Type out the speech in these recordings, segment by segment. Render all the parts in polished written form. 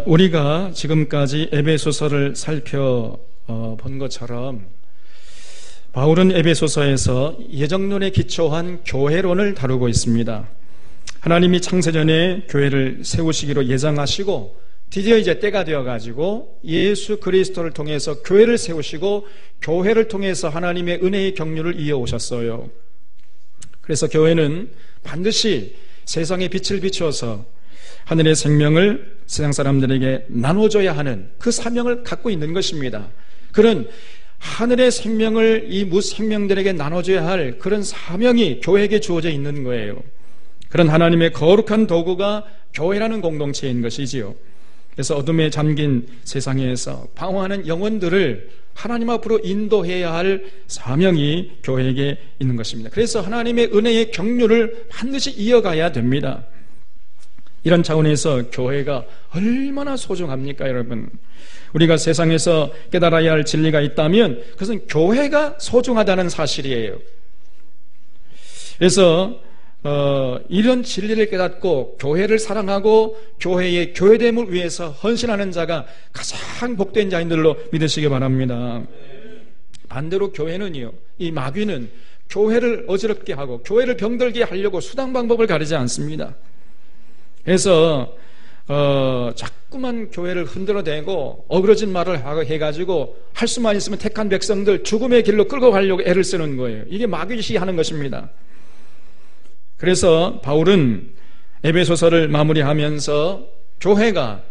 우리가 지금까지 에베소서를 살펴본 것처럼 바울은 에베소서에서 예정론에 기초한 교회론을 다루고 있습니다. 하나님이 창세전에 교회를 세우시기로 예정하시고 드디어 이제 때가 되어가지고 예수 그리스도를 통해서 교회를 세우시고 교회를 통해서 하나님의 은혜의 경륜을 이어오셨어요. 그래서 교회는 반드시 세상에 빛을 비추어서 하늘의 생명을 세상 사람들에게 나눠줘야 하는 그 사명을 갖고 있는 것입니다. 그런 하늘의 생명을 이 무생명들에게 나눠줘야 할 그런 사명이 교회에게 주어져 있는 거예요. 그런 하나님의 거룩한 도구가 교회라는 공동체인 것이지요. 그래서 어둠에 잠긴 세상에서 방황하는 영혼들을 하나님 앞으로 인도해야 할 사명이 교회에게 있는 것입니다. 그래서 하나님의 은혜의 경륜을 반드시 이어가야 됩니다. 이런 차원에서 교회가 얼마나 소중합니까, 여러분? 우리가 세상에서 깨달아야 할 진리가 있다면 그것은 교회가 소중하다는 사실이에요. 그래서 이런 진리를 깨닫고 교회를 사랑하고 교회의 교회됨을 위해서 헌신하는 자가 가장 복된 자인들로 믿으시기 바랍니다. 반대로 교회는요, 이 마귀는 교회를 어지럽게 하고 교회를 병들게 하려고 수단 방법을 가리지 않습니다. 그래서 자꾸만 교회를 흔들어대고 어그러진 말을 해가지고 할 수만 있으면 택한 백성들 죽음의 길로 끌고 가려고 애를 쓰는 거예요. 이게 마귀시 하는 것입니다. 그래서 바울은 에베소서를 마무리하면서 교회가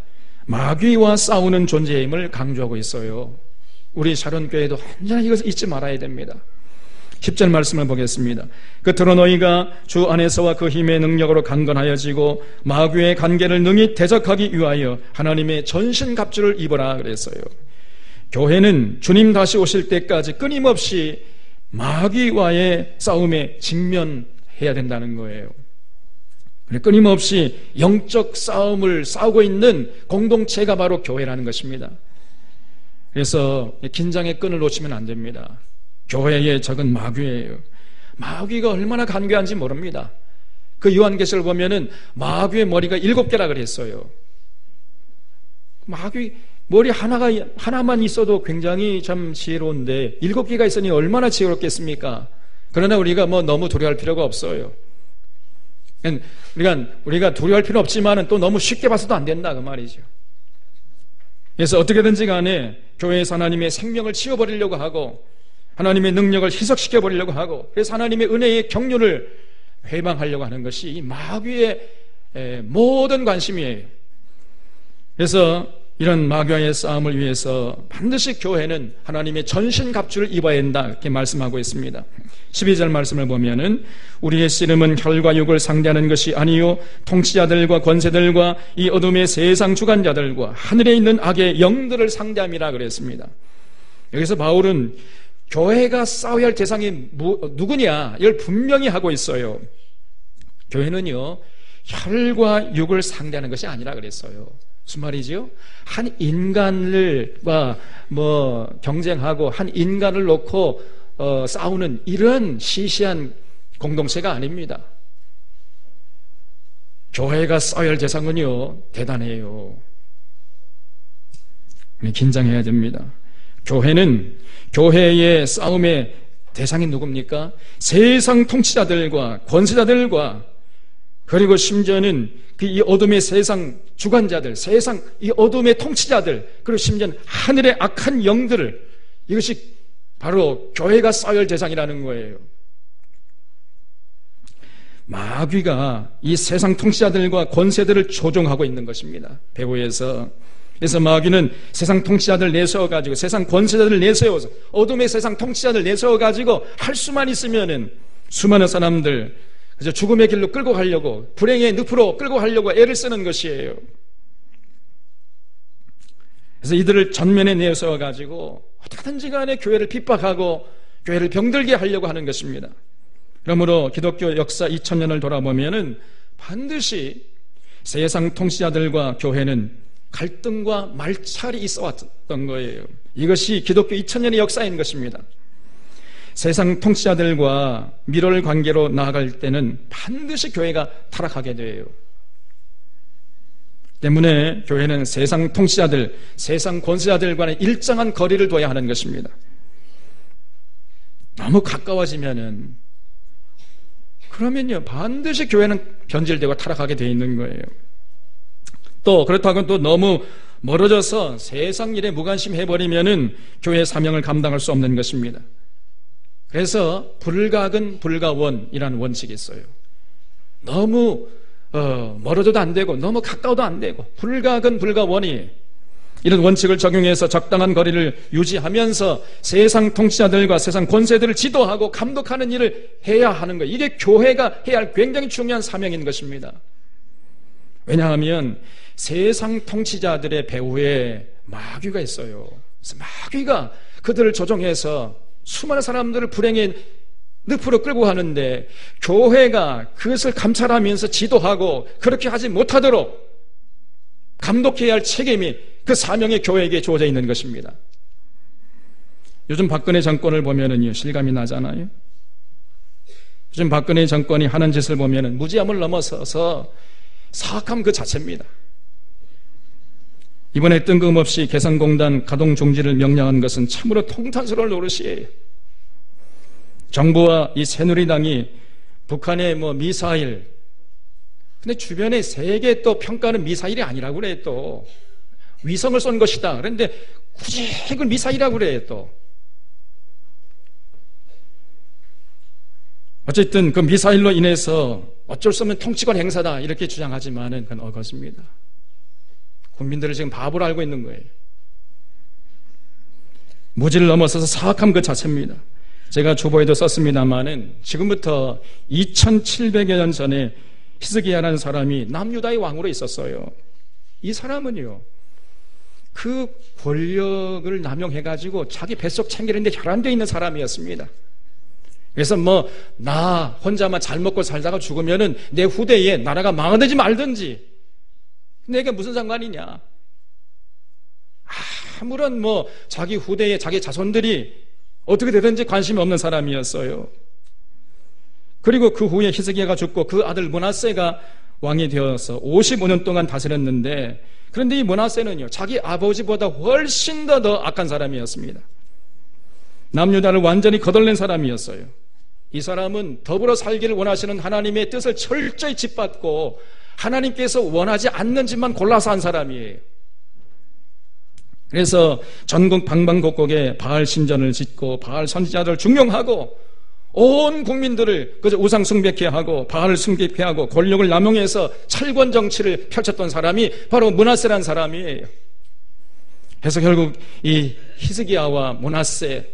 마귀와 싸우는 존재임을 강조하고 있어요. 우리 샤론교회도 언제나 이것을 잊지 말아야 됩니다. 10절 말씀을 보겠습니다. 끝으로 너희가 주 안에서와 그 힘의 능력으로 강건하여지고 마귀의 관계를 능히 대적하기 위하여 하나님의 전신갑주를 입어라 그랬어요. 교회는 주님 다시 오실 때까지 끊임없이 마귀와의 싸움에 직면해야 된다는 거예요. 끊임없이 영적 싸움을 싸우고 있는 공동체가 바로 교회라는 것입니다. 그래서 긴장의 끈을 놓치면 안 됩니다. 교회의 적은 마귀예요. 마귀가 얼마나 간교한지 모릅니다. 그 요한계시를 보면은 마귀의 머리가 7개라 그랬어요. 마귀 머리 하나만 있어도 굉장히 참 지혜로운데 7개가 있으니 얼마나 지혜롭겠습니까? 그러나 우리가 너무 두려워할 필요가 없어요. 우리가 두려워할 필요 없지만은 또 너무 쉽게 봐서도 안 된다 그 말이죠. 그래서 어떻게든지 간에 교회에서 하나님의 생명을 치워버리려고 하고 하나님의 능력을 희석시켜버리려고 하고 그래서 하나님의 은혜의 경륜을 회방하려고 하는 것이 이 마귀의 모든 관심이에요. 그래서 이런 마귀와의 싸움을 위해서 반드시 교회는 하나님의 전신갑주를 입어야 한다 이렇게 말씀하고 있습니다. 12절 말씀을 보면은 우리의 씨름은 혈과 육을 상대하는 것이 아니요 통치자들과 권세들과 이 어둠의 세상 주관자들과 하늘에 있는 악의 영들을 상대함이라 그랬습니다. 여기서 바울은 교회가 싸워야 할 대상이 누구냐 이걸 분명히 하고 있어요. 교회는요 혈과 육을 상대하는 것이 아니라 그랬어요. 무슨 말이지요? 한 인간과 경쟁하고 한 인간을 놓고 싸우는 이런 시시한 공동체가 아닙니다. 교회가 싸워야 할 대상은요 대단해요. 긴장해야 됩니다. 교회는 교회의 싸움의 대상이 누굽니까? 세상 통치자들과 권세자들과 그리고 심지어는 이 어둠의 세상 주관자들, 세상 이 어둠의 통치자들, 그리고 심지어는 하늘의 악한 영들을 이것이 바로 교회가 싸워야 할 대상이라는 거예요. 마귀가 이 세상 통치자들과 권세들을 조종하고 있는 것입니다. 배후에서. 그래서 마귀는 세상 통치자들 내세워가지고 세상 권세자들 내세워서 어둠의 세상 통치자들 내세워가지고 할 수만 있으면은 수많은 사람들 그저 죽음의 길로 끌고 가려고 불행의 늪으로 끌고 가려고 애를 쓰는 것이에요. 그래서 이들을 전면에 내세워가지고 어떻게든지 간에 교회를 핍박하고 교회를 병들게 하려고 하는 것입니다. 그러므로 기독교 역사 2000년을 돌아보면은 반드시 세상 통치자들과 교회는 갈등과 말찰이 있어 왔던 거예요. 이것이 기독교 2000년의 역사인 것입니다. 세상 통치자들과 밀월 관계로 나아갈 때는 반드시 교회가 타락하게 돼요. 때문에 교회는 세상 통치자들, 세상 권세자들과는 일정한 거리를 둬야 하는 것입니다. 너무 가까워지면은 그러면요 반드시 교회는 변질되고 타락하게 되어 있는 거예요. 또 그렇다고 또 너무 멀어져서 세상 일에 무관심해버리면은 교회의 사명을 감당할 수 없는 것입니다. 그래서 불가근 불가원이라는 원칙이 있어요. 너무 멀어져도 안 되고 너무 가까워도 안 되고 불가근 불가원이 이런 원칙을 적용해서 적당한 거리를 유지하면서 세상 통치자들과 세상 권세들을 지도하고 감독하는 일을 해야 하는 거예요. 이게 교회가 해야 할 굉장히 중요한 사명인 것입니다. 왜냐하면 세상 통치자들의 배후에 마귀가 있어요. 그래서 마귀가 그들을 조종해서 수많은 사람들을 불행의 늪으로 끌고 가는데 교회가 그것을 감찰하면서 지도하고 그렇게 하지 못하도록 감독해야 할 책임이 그 사명의 교회에게 주어져 있는 것입니다. 요즘 박근혜 정권을 보면은요 실감이 나잖아요. 요즘 박근혜 정권이 하는 짓을 보면은 무지함을 넘어서서 사악함 그 자체입니다. 이번에 뜬금없이 개성공단 가동 중지를 명령한 것은 참으로 통탄스러울 노릇이에요. 정부와 이 새누리당이 북한의 미사일, 근데 주변에 세계 또 평가는 미사일이 아니라고 그래. 또 위성을 쏜 것이다. 그런데 굳이 그걸 미사일이라고 그래. 또 어쨌든 그 미사일로 인해서 어쩔 수 없는 통치권 행사다 이렇게 주장하지만은 그건 어거습니다. 국민들을 지금 바보로 알고 있는 거예요. 무지를 넘어서서 사악함 그 자체입니다. 제가 주보에도 썼습니다마는 지금부터 2700여 년 전에 히스기야라는 사람이 남유다의 왕으로 있었어요. 이 사람은요 그 권력을 남용해가지고 자기 뱃속 챙기는데 혈안되어 있는 사람이었습니다. 그래서 나 혼자만 잘 먹고 살다가 죽으면은 내 후대에 나라가 망하든지 말든지 내게 무슨 상관이냐. 아무런 자기 후대에 자기 자손들이 어떻게 되든지 관심이 없는 사람이었어요. 그리고 그 후에 히스기야가 죽고 그 아들 므낫세가 왕이 되어서 55년 동안 다스렸는데, 그런데 이 므낫세는요 자기 아버지보다 훨씬 더 악한 사람이었습니다. 남유다를 완전히 거덜낸 사람이었어요. 이 사람은 더불어 살기를 원하시는 하나님의 뜻을 철저히 짓밟고 하나님께서 원하지 않는 짓만 골라서 한 사람이에요. 그래서 전국 방방곡곡에 바알 신전을 짓고 바알 선지자들을 중용하고 온 국민들을 그저 우상 숭배케 하고 바알을 숭배케 하고 권력을 남용해서 철권 정치를 펼쳤던 사람이 바로 므낫세라는 사람이에요. 그래서 결국 이 히스기야와 므낫세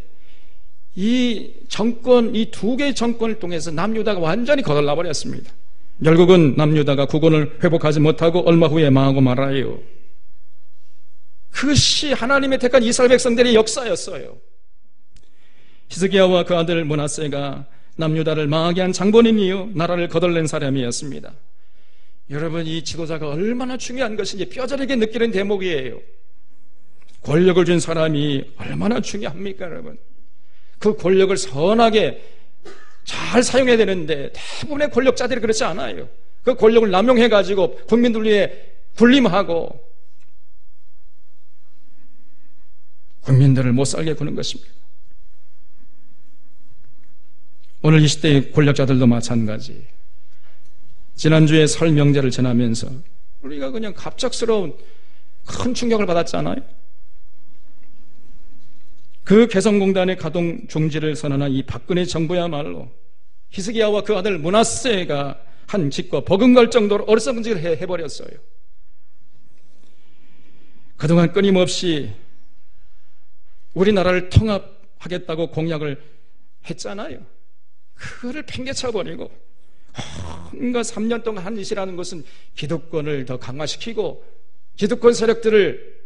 이 정권, 이 두 개의 정권을 통해서 남유다가 완전히 거덜나 버렸습니다. 결국은 남유다가 국원을 회복하지 못하고 얼마 후에 망하고 말아요. 그것이 하나님의 택한 이스라엘 백성들의 역사였어요. 히스기야와 그 아들 므낫세가 남유다를 망하게 한 장본인이요 나라를 거덜낸 사람이었습니다. 여러분, 이 지도자가 얼마나 중요한 것인지 뼈저리게 느끼는 대목이에요. 권력을 준 사람이 얼마나 중요합니까, 여러분? 그 권력을 선하게 잘 사용해야 되는데 대부분의 권력자들이 그렇지 않아요. 그 권력을 남용해가지고 국민들 위해 군림하고 국민들을 못 살게 구는 것입니다. 오늘 이 시대의 권력자들도 마찬가지. 지난주에 설 명제를 지나면서 우리가 그냥 갑작스러운 큰 충격을 받았잖아요. 그 개성공단의 가동 중지를 선언한 이 박근혜 정부야말로 히스기야와 그 아들 므낫세가 한 짓과 버금갈 정도로 어리석은 짓을 해버렸어요. 그동안 끊임없이 우리나라를 통합하겠다고 공약을 했잖아요. 그거를 팽개쳐버리고 뭔가 3년 동안 한 짓이라는 것은 기득권을 더 강화시키고 기득권 세력들을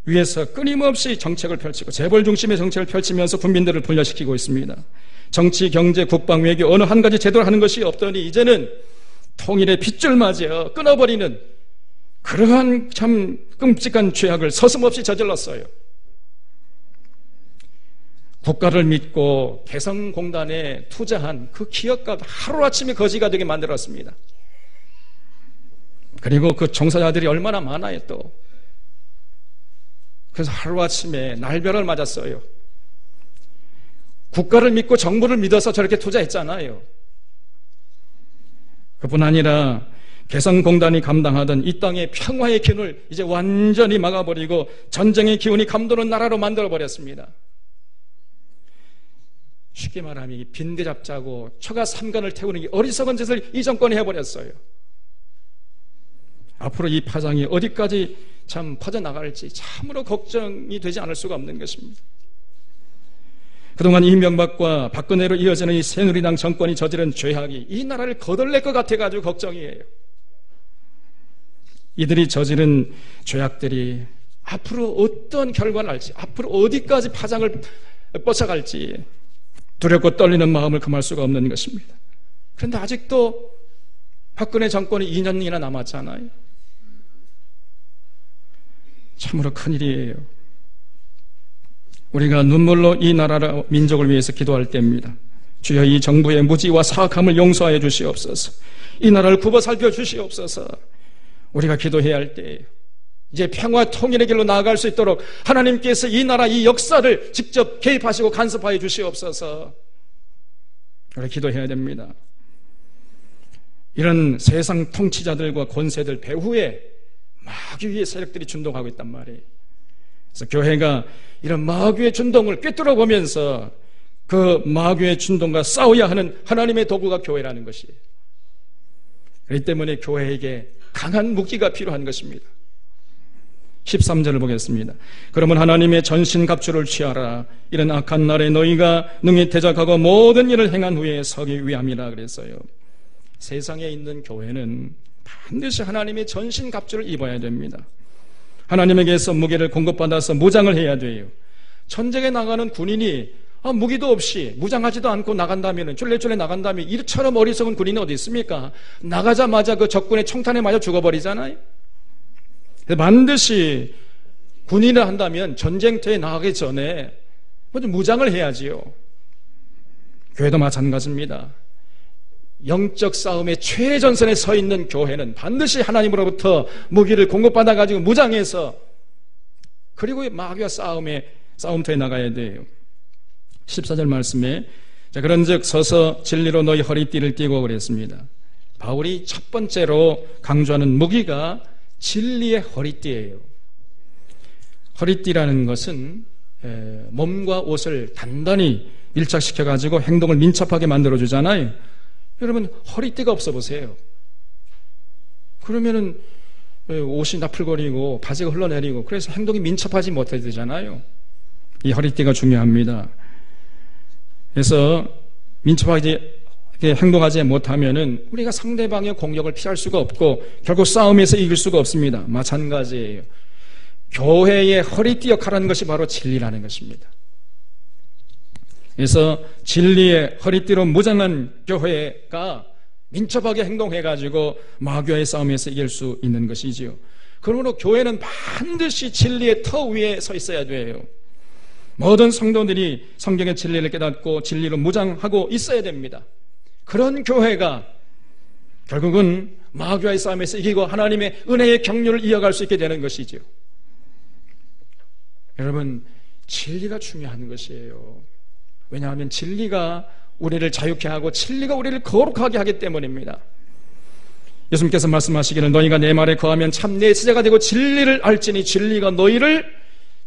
위해서 끊임없이 정책을 펼치고 재벌 중심의 정책을 펼치면서 국민들을 분열시키고 있습니다. 정치, 경제, 국방, 외교 어느 한 가지 제대로 하는 것이 없더니 이제는 통일의 핏줄 맞아 끊어버리는 그러한 참 끔찍한 죄악을 서슴없이 저질렀어요. 국가를 믿고 개성공단에 투자한 그 기업가 하루아침에 거지가 되게 만들었습니다. 그리고 그 종사자들이 얼마나 많아요 또. 그래서 하루아침에 날벼락을 맞았어요. 국가를 믿고 정부를 믿어서 저렇게 투자했잖아요. 그뿐 아니라 개성공단이 감당하던 이 땅의 평화의 기운을 이제 완전히 막아버리고 전쟁의 기운이 감도는 나라로 만들어버렸습니다. 쉽게 말하면 이 빈대 잡자고 초가 삼간을 태우는 이 어리석은 짓을 이 정권이 해버렸어요. 앞으로 이 파장이 어디까지 참 퍼져나갈지 참으로 걱정이 되지 않을 수가 없는 것입니다. 그동안 이명박과 박근혜로 이어지는 이 새누리당 정권이 저지른 죄악이 이 나라를 거덜낼 것 같아가지고 걱정이에요. 이들이 저지른 죄악들이 앞으로 어떤 결과를 할지, 앞으로 어디까지 파장을 뻗어갈지 두렵고 떨리는 마음을 금할 수가 없는 것입니다. 그런데 아직도 박근혜 정권이 2년이나 남았잖아요. 참으로 큰일이에요. 우리가 눈물로 이 나라와 민족을 위해서 기도할 때입니다. 주여 이 정부의 무지와 사악함을 용서하여 주시옵소서. 이 나라를 굽어 살펴 주시옵소서. 우리가 기도해야 할 때예요. 이제 평화 통일의 길로 나아갈 수 있도록 하나님께서 이 나라 이 역사를 직접 개입하시고 간섭하여 주시옵소서. 우리 기도해야 됩니다. 이런 세상 통치자들과 권세들 배후에 마귀의 세력들이 준동하고 있단 말이에요. 그래서 교회가 이런 마귀의 준동을 꿰뚫어 보면서 그 마귀의 준동과 싸워야 하는 하나님의 도구가 교회라는 것이에요. 그렇기 때문에 교회에게 강한 무기가 필요한 것입니다. 13절을 보겠습니다. 그러면 하나님의 전신갑주를 취하라. 이런 악한 날에 너희가 능히 대적하고 모든 일을 행한 후에 서기 위함이라 그랬어요. 세상에 있는 교회는 반드시 하나님의 전신갑주를 입어야 됩니다. 하나님에게서 무기를 공급받아서 무장을 해야 돼요. 전쟁에 나가는 군인이 무기도 없이 무장하지도 않고 나간다면 쫄래쫄래 나간다면 이처럼 어리석은 군인이 어디 있습니까? 나가자마자 그 적군의 총탄에 맞아 죽어버리잖아요. 반드시 군인을 한다면 전쟁터에 나가기 전에 먼저 무장을 해야지요. 교회도 마찬가지입니다. 영적 싸움의 최전선에 서 있는 교회는 반드시 하나님으로부터 무기를 공급받아가지고 무장해서 그리고 마귀와 싸움터에 나가야 돼요. 14절 말씀에 그런즉 서서 진리로 너희 허리띠를 띠고 그랬습니다. 바울이 첫 번째로 강조하는 무기가 진리의 허리띠예요. 허리띠라는 것은 몸과 옷을 단단히 밀착시켜가지고 행동을 민첩하게 만들어주잖아요. 여러분 허리띠가 없어 보세요. 그러면은 옷이 나풀거리고 바지가 흘러내리고 그래서 행동이 민첩하지 못하게 되잖아요. 이 허리띠가 중요합니다. 그래서 민첩하게 행동하지 못하면은 우리가 상대방의 공격을 피할 수가 없고 결국 싸움에서 이길 수가 없습니다. 마찬가지예요. 교회의 허리띠 역할하는 것이 바로 진리라는 것입니다. 그래서 진리의 허리띠로 무장한 교회가 민첩하게 행동해가지고 마귀와의 싸움에서 이길 수 있는 것이지요. 그러므로 교회는 반드시 진리의 터 위에 서 있어야 돼요. 모든 성도들이 성경의 진리를 깨닫고 진리로 무장하고 있어야 됩니다. 그런 교회가 결국은 마귀와의 싸움에서 이기고 하나님의 은혜의 경륜을 이어갈 수 있게 되는 것이지요. 여러분 진리가 중요한 것이에요. 왜냐하면 진리가 우리를 자유케 하고 진리가 우리를 거룩하게 하기 때문입니다. 예수님께서 말씀하시기를 너희가 내 말에 거하면 참 내 제자가 되고 진리를 알지니 진리가 너희를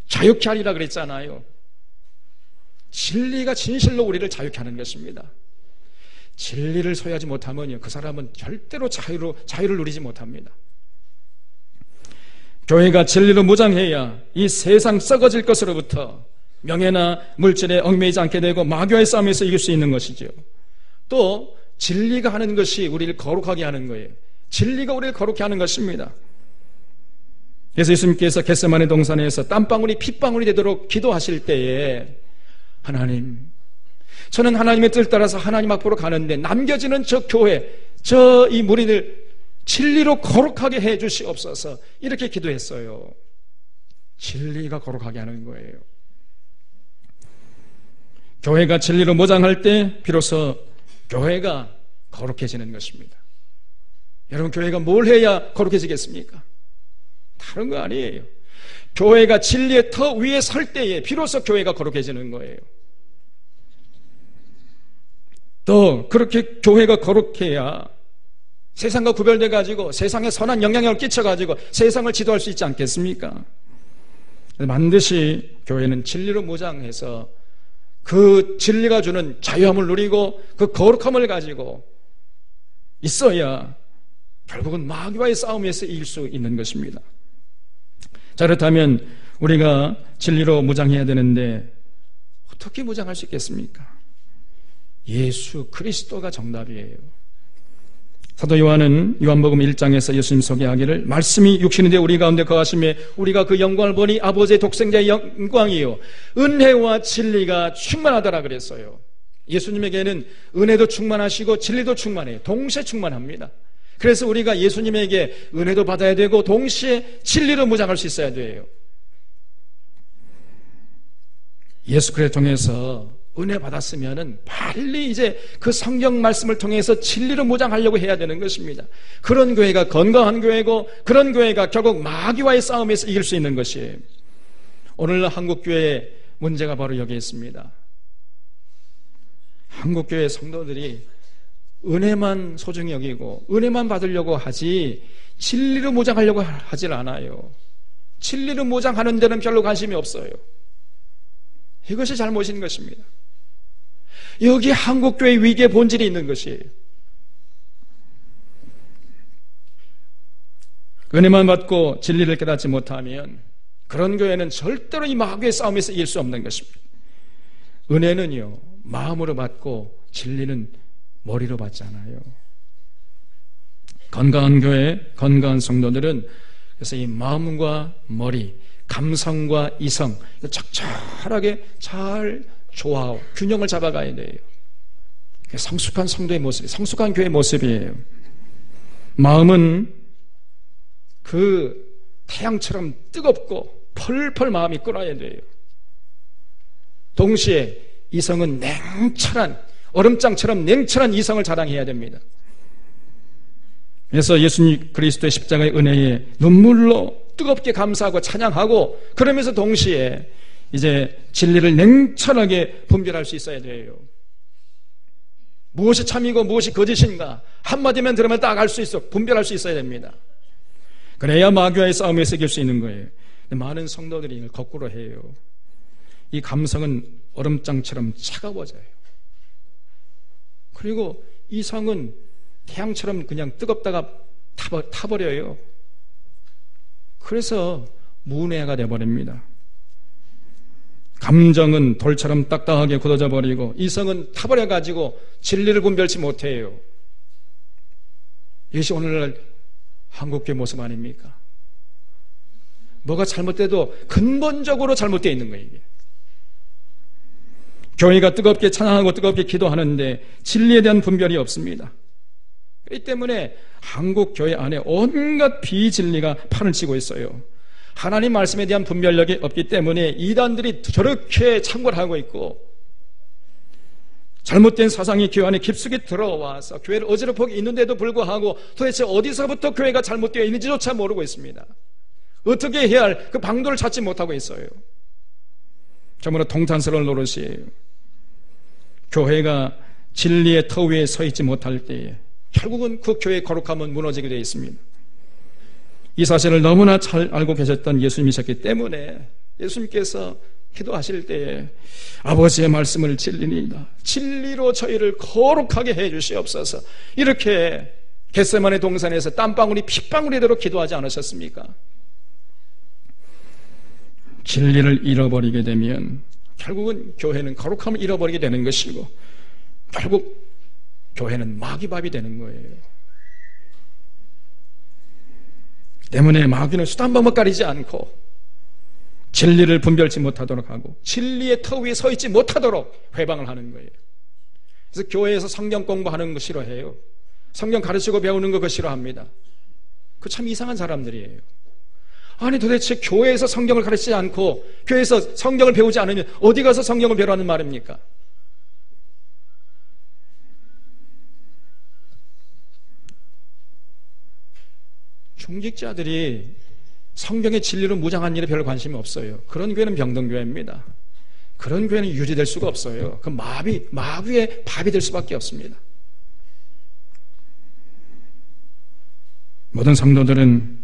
자유케 하리라 그랬잖아요. 진리가 진실로 우리를 자유케 하는 것입니다. 진리를 소유하지 못하면 그 사람은 절대로 자유를 누리지 못합니다. 교회가 진리로 무장해야 이 세상 썩어질 것으로부터 명예나 물질에 얽매이지 않게 되고 마귀와의 싸움에서 이길 수 있는 것이죠. 또 진리가 하는 것이 우리를 거룩하게 하는 거예요. 진리가 우리를 거룩하게 하는 것입니다. 그래서 예수님께서 겟세마네 동산에서 땀방울이 핏방울이 되도록 기도하실 때에 하나님, 저는 하나님의 뜻을 따라서 하나님 앞으로 가는데 남겨지는 저 교회, 저 이 무리들 진리로 거룩하게 해 주시옵소서 이렇게 기도했어요. 진리가 거룩하게 하는 거예요. 교회가 진리로 무장할 때 비로소 교회가 거룩해지는 것입니다. 여러분, 교회가 뭘 해야 거룩해지겠습니까? 다른 거 아니에요. 교회가 진리의 터 위에 설 때에 비로소 교회가 거룩해지는 거예요. 또 그렇게 교회가 거룩해야 세상과 구별돼 가지고 세상에 선한 영향력을 끼쳐 가지고 세상을 지도할 수 있지 않겠습니까? 반드시 교회는 진리로 무장해서 그 진리가 주는 자유함을 누리고 그 거룩함을 가지고 있어야 결국은 마귀와의 싸움에서 이길 수 있는 것입니다. 자, 그렇다면 우리가 진리로 무장해야 되는데 어떻게 무장할 수 있겠습니까? 예수 그리스도가 정답이에요. 사도 요한은 요한복음 1장에서 예수님 소개하기를 말씀이 육신이 되어 우리 가운데 거하심에 우리가 그 영광을 보니 아버지의 독생자의 영광이요 은혜와 진리가 충만하더라 그랬어요. 예수님에게는 은혜도 충만하시고 진리도 충만해요. 동시에 충만합니다. 그래서 우리가 예수님에게 은혜도 받아야 되고 동시에 진리로 무장할 수 있어야 돼요. 예수 그리스도를 통해서 은혜 받았으면은 빨리 이제 그 성경 말씀을 통해서 진리로 무장하려고 해야 되는 것입니다. 그런 교회가 건강한 교회고 그런 교회가 결국 마귀와의 싸움에서 이길 수 있는 것이에요. 오늘날 한국교회의 문제가 바로 여기에 있습니다. 한국교회 성도들이 은혜만 소중히 여기고 은혜만 받으려고 하지 진리로 무장하려고 하질 않아요. 진리로 무장하는 데는 별로 관심이 없어요. 이것이 잘못인 것입니다. 여기 한국교회 위기의 본질이 있는 것이에요. 은혜만 받고 진리를 깨닫지 못하면 그런 교회는 절대로 이 마귀의 싸움에서 이길 수 없는 것입니다. 은혜는요, 마음으로 받고 진리는 머리로 받잖아요. 건강한 교회, 건강한 성도들은 그래서 이 마음과 머리, 감성과 이성 적절하게 잘 조화하고 균형을 잡아가야 돼요. 성숙한 성도의 모습이, 성숙한 교회의 모습이에요. 마음은 그 태양처럼 뜨겁고 펄펄 마음이 끓어야 돼요. 동시에 이성은 냉철한, 얼음장처럼 냉철한 이성을 자랑해야 됩니다. 그래서 예수님 그리스도의 십자가의 은혜에 눈물로 뜨겁게 감사하고 찬양하고 그러면서 동시에 이제 진리를 냉철하게 분별할 수 있어야 돼요. 무엇이 참이고 무엇이 거짓인가 한마디만 들으면 딱 알 수 있어, 분별할 수 있어야 됩니다. 그래야 마귀와의 싸움에서 이길 수 있는 거예요. 많은 성도들이 이걸 거꾸로 해요. 이 감성은 얼음장처럼 차가워져요. 그리고 이성은 태양처럼 그냥 뜨겁다가 타버려요. 그래서 문외가 되어버립니다. 감정은 돌처럼 딱딱하게 굳어져 버리고 이성은 타버려가지고 진리를 분별치 못해요. 이것이 오늘날 한국교회 모습 아닙니까? 뭐가 잘못돼도 근본적으로 잘못되어 있는 거예요. 이게. 교회가 뜨겁게 찬양하고 뜨겁게 기도하는데 진리에 대한 분별이 없습니다. 그렇기 때문에 한국 교회 안에 온갖 비진리가 판을 치고 있어요. 하나님 말씀에 대한 분별력이 없기 때문에 이단들이 저렇게 창궐 하고 있고 잘못된 사상이 교회 안에 깊숙이 들어와서 교회를 어지럽히고 있는데도 불구하고 도대체 어디서부터 교회가 잘못되어 있는지조차 모르고 있습니다. 어떻게 해야 할 그 방도를 찾지 못하고 있어요. 정말로 통탄스러운 노릇이에요. 교회가 진리의 터 위에 서 있지 못할 때에 결국은 그 교회의 거룩함은 무너지게 되어 있습니다. 이 사실을 너무나 잘 알고 계셨던 예수님이셨기 때문에 예수님께서 기도하실 때에 아버지의 말씀을 진리니이다, 진리로 저희를 거룩하게 해 주시옵소서, 이렇게 겟세마네 동산에서 땀방울이 핏방울이도록 기도하지 않으셨습니까? 진리를 잃어버리게 되면 결국은 교회는 거룩함을 잃어버리게 되는 것이고 결국 교회는 마귀밥이 되는 거예요. 때문에 마귀는 수단 방법 가리지 않고 진리를 분별치 못하도록 하고 진리의 터 위에 서 있지 못하도록 회방을 하는 거예요. 그래서 교회에서 성경 공부하는 거 싫어해요. 성경 가르치고 배우는 거 그거 싫어합니다. 그 참 이상한 사람들이에요. 아니 도대체 교회에서 성경을 가르치지 않고 교회에서 성경을 배우지 않으면 어디 가서 성경을 배우라는 말입니까? 중직자들이 성경의 진리로 무장한 일에 별 관심이 없어요. 그런 교회는 병든교회입니다. 그런 교회는 유지될 수가 없어요. 그 마귀의 밥이 될 수밖에 없습니다. 모든 성도들은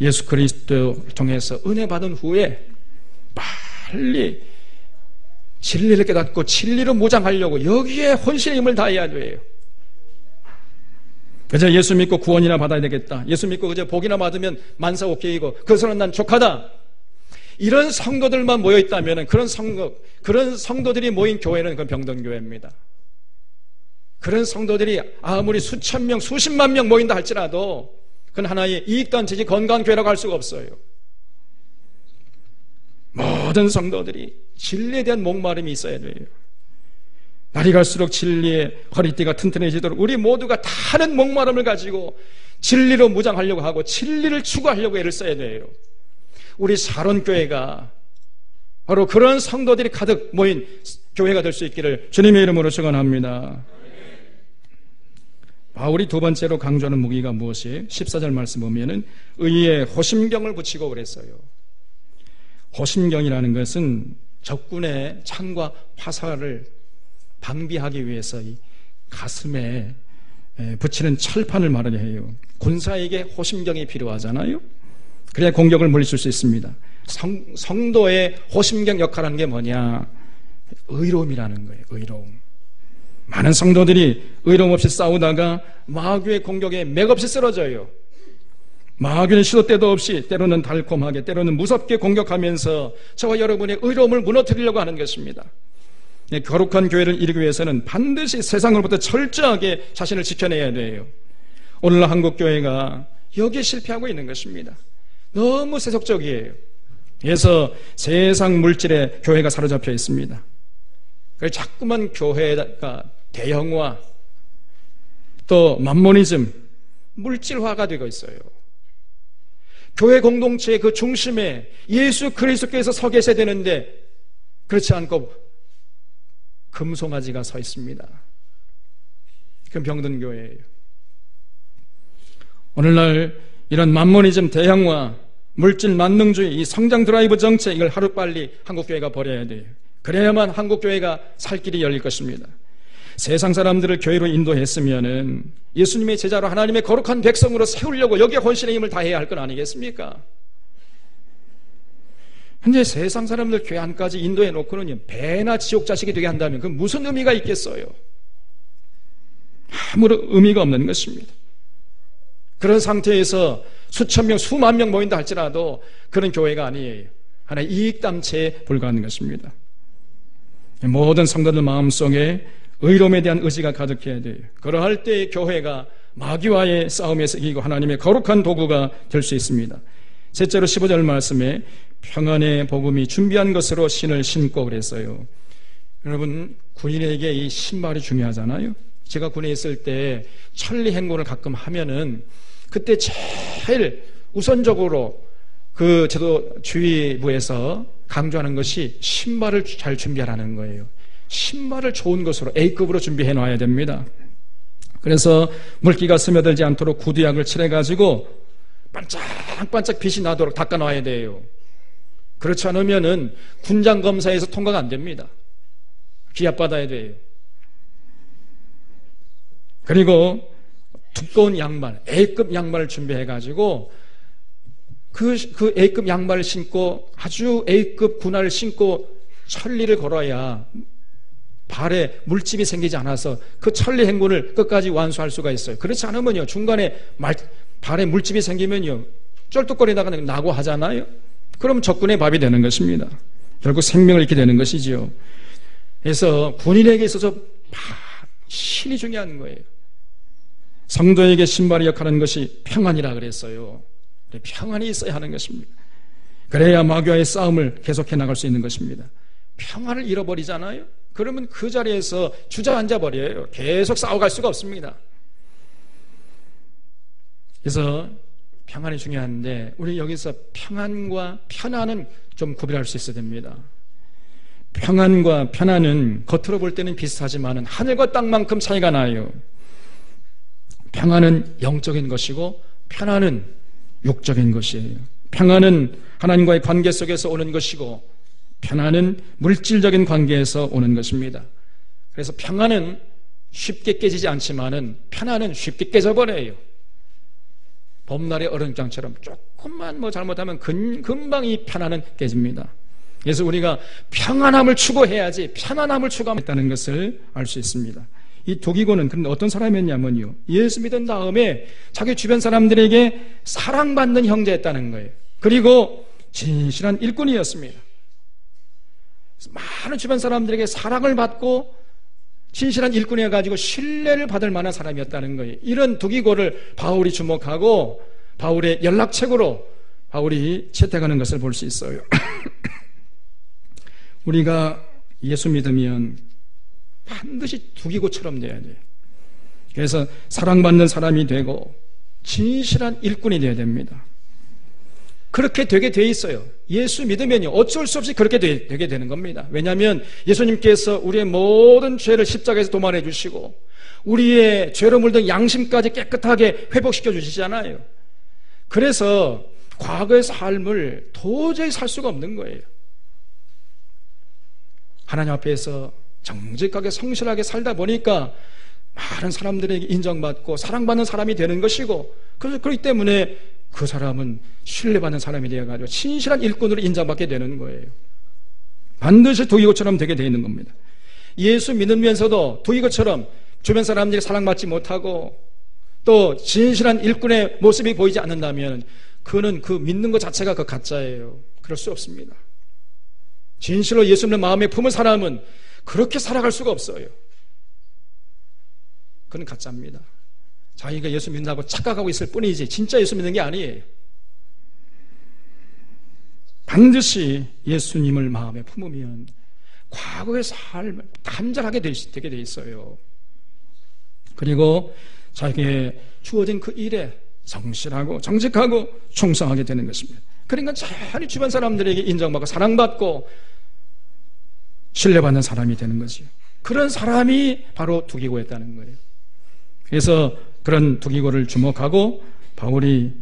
예수 그리스도를 통해서 은혜 받은 후에 빨리 진리를 깨닫고 진리로 무장하려고 여기에 혼신의 힘을 다해야 돼요. 그저 예수 믿고 구원이나 받아야 되겠다. 예수 믿고 그저 복이나 받으면 만사 오케이고 그것으로는 난 족하다. 이런 성도들만 모여있다면 그런 성도들이 모인 교회는 그건 병든교회입니다. 그런 성도들이 아무리 수천 명, 수십만 명 모인다 할지라도 그건 하나의 이익단체지 건강한 교회라고 할 수가 없어요. 모든 성도들이 진리에 대한 목마름이 있어야 돼요. 날이 갈수록 진리의 허리띠가 튼튼해지도록 우리 모두가 다른 목마름을 가지고 진리로 무장하려고 하고 진리를 추구하려고 애를 써야 돼요. 우리 사론교회가 바로 그런 성도들이 가득 모인 교회가 될 수 있기를 주님의 이름으로 축원합니다. 바울이 두 번째로 강조하는 무기가 무엇이? 14절 말씀 보면은 의의 호심경을 붙이고 그랬어요. 호심경이라는 것은 적군의 창과 화살을 방비하기 위해서 이 가슴에 붙이는 철판을 말해요. 군사에게 호심경이 필요하잖아요. 그래야 공격을 물리칠 수 있습니다. 성도의 호심경 역할하는 게 뭐냐? 의로움이라는 거예요. 의로움. 많은 성도들이 의로움 없이 싸우다가 마귀의 공격에 맥없이 쓰러져요. 마귀는 시도 때도 없이 때로는 달콤하게 때로는 무섭게 공격하면서 저와 여러분의 의로움을 무너뜨리려고 하는 것입니다. 거룩한 교회를 이루기 위해서는 반드시 세상으로부터 철저하게 자신을 지켜내야 돼요. 오늘날 한국교회가 여기에 실패하고 있는 것입니다. 너무 세속적이에요. 그래서 세상 물질에 교회가 사로잡혀 있습니다. 그래서 자꾸만 교회가 대형화 또 만모니즘, 물질화가 되고 있어요. 교회 공동체의 그 중심에 예수 그리스도께서 서 계셔야 되는데 그렇지 않고 금송아지가 서 있습니다. 그건 병든 교회예요. 오늘날 이런 만모니즘 대형화, 물질 만능주의, 이 성장 드라이브 정책 이걸 하루빨리 한국교회가 버려야 돼요. 그래야만 한국교회가 살 길이 열릴 것입니다. 세상 사람들을 교회로 인도했으면은 예수님의 제자로 하나님의 거룩한 백성으로 세우려고 여기에 혼신의 힘을 다해야 할 건 아니겠습니까? 현재 세상 사람들 교회 안까지 인도해 놓고는 배나 지옥 자식이 되게 한다면 그 무슨 의미가 있겠어요? 아무런 의미가 없는 것입니다. 그런 상태에서 수천 명, 수만 명 모인다 할지라도 그런 교회가 아니에요. 하나의 이익단체에 불과한 것입니다. 모든 성도들 마음속에 의로움에 대한 의지가 가득해야 돼요. 그러할 때 교회가 마귀와의 싸움에서 이기고 하나님의 거룩한 도구가 될 수 있습니다. 셋째로 15절 말씀에 평안의 복음이 준비한 것으로 신을 신고 그랬어요. 여러분, 군인에게 이 신발이 중요하잖아요. 제가 군에 있을 때 천리 행군을 가끔 하면은 그때 제일 우선적으로 그 제도 주의부에서 강조하는 것이 신발을 잘 준비하라는 거예요. 신발을 좋은 것으로 A급으로 준비해 놔야 됩니다. 그래서 물기가 스며들지 않도록 구두약을 칠해가지고 반짝반짝 빛이 나도록 닦아 놔야 돼요. 그렇지 않으면은 군장 검사에서 통과가 안 됩니다. 기합받아야 돼요. 그리고 두꺼운 양말, A급 양말을 준비해가지고 그 A급 양말을 신고 아주 A급 군화를 신고 천리를 걸어야 발에 물집이 생기지 않아서 그 천리 행군을 끝까지 완수할 수가 있어요. 그렇지 않으면요, 중간에 발에 물집이 생기면요, 쩔뚝거리다가 나고 하잖아요. 그럼 적군의 밥이 되는 것입니다. 결국 생명을 잃게 되는 것이지요. 그래서 군인에게 있어서 신이 중요한 거예요. 성도에게 신발이 역할하는 것이 평안이라 그랬어요. 평안이 있어야 하는 것입니다. 그래야 마귀와의 싸움을 계속해 나갈 수 있는 것입니다. 평안을 잃어버리잖아요. 그러면 그 자리에서 주저앉아 버려요. 계속 싸워갈 수가 없습니다. 그래서 평안이 중요한데 우리 여기서 평안과 편안은 좀 구별할 수 있어야 됩니다. 평안과 편안은 겉으로 볼 때는 비슷하지만 하늘과 땅만큼 차이가 나요. 평안은 영적인 것이고 편안은 육적인 것이에요. 평안은 하나님과의 관계 속에서 오는 것이고 편안은 물질적인 관계에서 오는 것입니다. 그래서 평안은 쉽게 깨지지 않지만은 편안은 쉽게 깨져버려요. 봄날의 얼음장처럼 조금만 잘못하면 금방 이 편안은 깨집니다. 그래서 우리가 평안함을 추구해야지 편안함을 추구하겠다는 것을 알 수 있습니다. 이 두기고는 그런데 어떤 사람이었냐면요, 예수 믿은 다음에 자기 주변 사람들에게 사랑받는 형제였다는 거예요. 그리고 진실한 일꾼이었습니다. 많은 주변 사람들에게 사랑을 받고 진실한 일꾼이어가지고 신뢰를 받을 만한 사람이었다는 거예요. 이런 두기고를 바울이 주목하고 바울의 연락책으로 바울이 채택하는 것을 볼 수 있어요. 우리가 예수 믿으면 반드시 두기고처럼 돼야 돼요. 그래서 사랑받는 사람이 되고 진실한 일꾼이 되어야 됩니다. 그렇게 되게 돼 있어요. 예수 믿으면요, 어쩔 수 없이 그렇게 되게 되는 겁니다. 왜냐하면 예수님께서 우리의 모든 죄를 십자가에서 도말해 주시고 우리의 죄로 물든 양심까지 깨끗하게 회복시켜 주시잖아요. 그래서 과거의 삶을 도저히 살 수가 없는 거예요. 하나님 앞에서 정직하게 성실하게 살다 보니까 많은 사람들에게 인정받고 사랑받는 사람이 되는 것이고, 그래서 그렇기 때문에 그 사람은 신뢰받는 사람이 되어가지고 진실한 일꾼으로 인정받게 되는 거예요. 반드시 두기고처럼 되게 되어 있는 겁니다. 예수 믿으면서도 두기고처럼 주변 사람들이 사랑받지 못하고 또 진실한 일꾼의 모습이 보이지 않는다면 그는 그 믿는 것 자체가 그 가짜예요. 그럴 수 없습니다. 진실로 예수 믿는 마음에 품은 사람은 그렇게 살아갈 수가 없어요. 그는 가짜입니다. 자기가 예수 믿는다고 착각하고 있을 뿐이지 진짜 예수 믿는 게 아니에요. 반드시 예수님을 마음에 품으면 과거의 삶을 간절하게 되게 돼 있어요. 그리고 자기에게 주어진 그 일에 성실하고 정직하고 충성하게 되는 것입니다. 그러니까 잘 주변 사람들에게 인정받고 사랑받고 신뢰받는 사람이 되는 거죠. 그런 사람이 바로 두기고였다는 거예요. 그래서 그런 두기고를 주목하고 바울이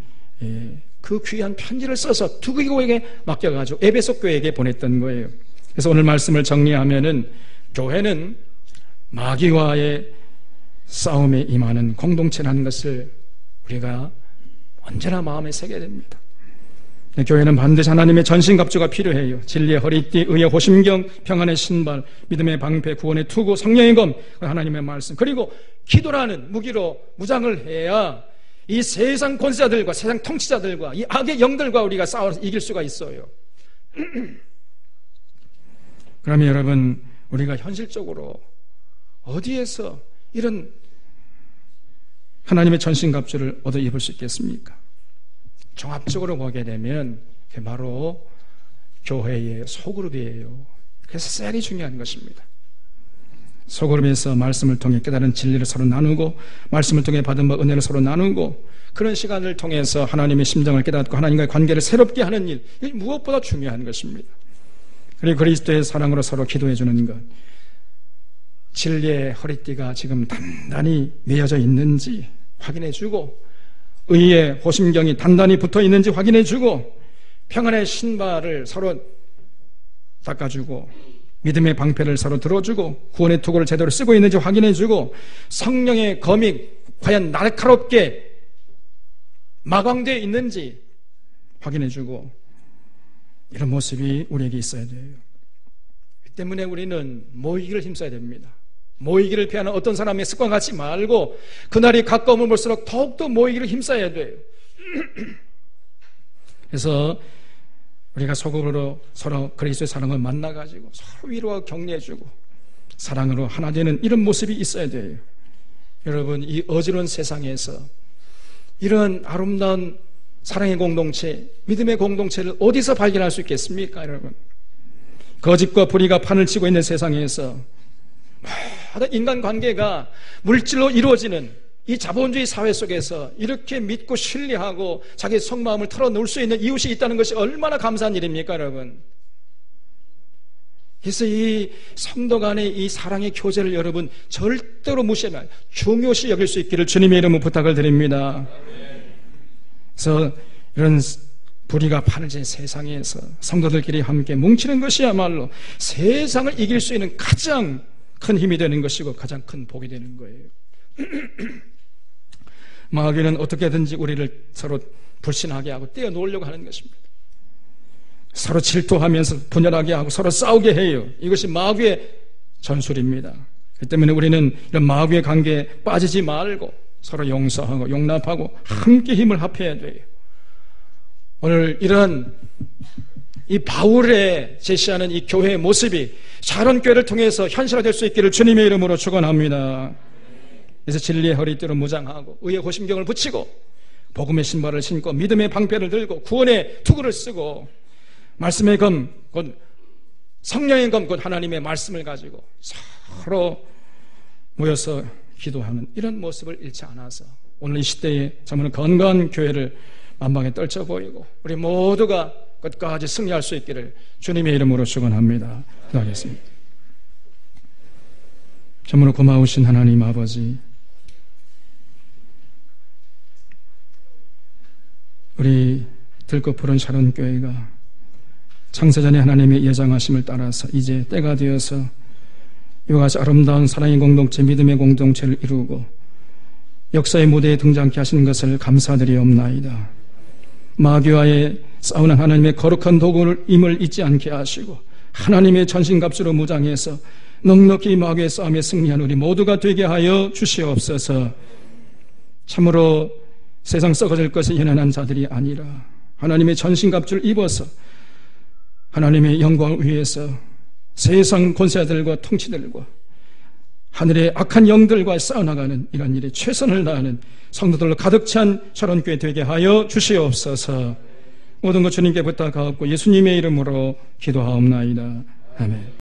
그 귀한 편지를 써서 두기고에게 맡겨가지고 에베소 교회에게 보냈던 거예요. 그래서 오늘 말씀을 정리하면은 교회는 마귀와의 싸움에 임하는 공동체라는 것을 우리가 언제나 마음에 새겨야 됩니다. 교회는 반드시 하나님의 전신갑주가 필요해요. 진리의 허리띠, 의의 호심경, 평안의 신발, 믿음의 방패, 구원의 투구, 성령의 검, 하나님의 말씀, 그리고 기도라는 무기로 무장을 해야 이 세상 권세자들과 세상 통치자들과 이 악의 영들과 우리가 싸워서 이길 수가 있어요. 그러면 여러분, 우리가 현실적으로 어디에서 이런 하나님의 전신갑주를 얻어 입을 수 있겠습니까? 종합적으로 보게 되면 그게 바로 교회의 소그룹이에요. 그래서 셀이 중요한 것입니다. 소그룹에서 말씀을 통해 깨달은 진리를 서로 나누고 말씀을 통해 받은 바 은혜를 서로 나누고 그런 시간을 통해서 하나님의 심정을 깨닫고 하나님과의 관계를 새롭게 하는 일, 이 무엇보다 중요한 것입니다. 그리고 그리스도의 사랑으로 서로 기도해 주는 것, 진리의 허리띠가 지금 단단히 매어져 있는지 확인해 주고 의의 호심경이 단단히 붙어 있는지 확인해 주고 평안의 신발을 서로 닦아주고 믿음의 방패를 서로 들어주고 구원의 투구를 제대로 쓰고 있는지 확인해 주고 성령의 검이 과연 날카롭게 마광되어 있는지 확인해 주고 이런 모습이 우리에게 있어야 돼요. 그 때문에 우리는 모이기를 힘써야 됩니다. 모이기를 피하는 어떤 사람의 습관 갖지 말고 그날이 가까우면 볼수록 더욱더 모이기를 힘써야 돼요. 그래서 우리가 소그룹으로 서로 그리스도의 사랑을 만나가지고 서로 위로하고 격려해주고 사랑으로 하나 되는 이런 모습이 있어야 돼요. 여러분, 이 어지러운 세상에서 이런 아름다운 사랑의 공동체, 믿음의 공동체를 어디서 발견할 수 있겠습니까, 여러분? 거짓과 불의가 판을 치고 있는 세상에서 모든 인간관계가 물질로 이루어지는 이 자본주의 사회 속에서 이렇게 믿고 신뢰하고 자기 속마음을 털어놓을 수 있는 이웃이 있다는 것이 얼마나 감사한 일입니까, 여러분? 그래서 이 성도 간의 이 사랑의 교제를 여러분 절대로 무시하면 중요시 여길 수 있기를 주님의 이름으로 부탁을 드립니다. 그래서 이런 불의가 판을진 세상에서 성도들끼리 함께 뭉치는 것이야말로 세상을 이길 수 있는 가장 큰 힘이 되는 것이고 가장 큰 복이 되는 거예요. 마귀는 어떻게든지 우리를 서로 불신하게 하고 떼어놓으려고 하는 것입니다. 서로 질투하면서 분열하게 하고 서로 싸우게 해요. 이것이 마귀의 전술입니다. 그렇기 때문에 우리는 이런 마귀의 관계에 빠지지 말고 서로 용서하고 용납하고 함께 힘을 합해야 돼요. 오늘 이런 이 바울의 제시하는 이 교회의 모습이 샤론교회를 통해서 현실화될 수 있기를 주님의 이름으로 축원합니다. 그래서 진리의 허리띠로 무장하고 의의 호심경을 붙이고 복음의 신발을 신고 믿음의 방패를 들고 구원의 투구를 쓰고 말씀의 검, 곧 성령의 검, 곧 하나님의 말씀을 가지고 서로 모여서 기도하는 이런 모습을 잃지 않아서 오늘 이 시대에 정말 건강한 교회를 만방에 떨쳐 보이고 우리 모두가 끝까지 승리할 수 있기를 주님의 이름으로 축원합니다. 기도하겠습니다. 정말 고마우신 하나님 아버지, 우리 들꽃 푸른 샤론교회가 창세전에 하나님의 예정하심을 따라서 이제 때가 되어서 이와 같이 아름다운 사랑의 공동체, 믿음의 공동체를 이루고 역사의 무대에 등장케 하시는 것을 감사드리옵나이다. 마귀와의 싸우는 하나님의 거룩한 도구임을 잊지 않게 하시고 하나님의 전신갑주로 무장해서 넉넉히 마귀의 싸움에 승리한 우리 모두가 되게 하여 주시옵소서. 참으로 세상 썩어질 것에 연연한 자들이 아니라 하나님의 전신갑주를 입어서 하나님의 영광을 위해서 세상 권세자들과 통치들과 하늘의 악한 영들과 싸워나가는 이런 일에 최선을 다하는 성도들로 가득 찬 샤론교회 되게 하여 주시옵소서. 모든 것 주님께 부탁하옵고 예수님의 이름으로 기도하옵나이다. 아멘.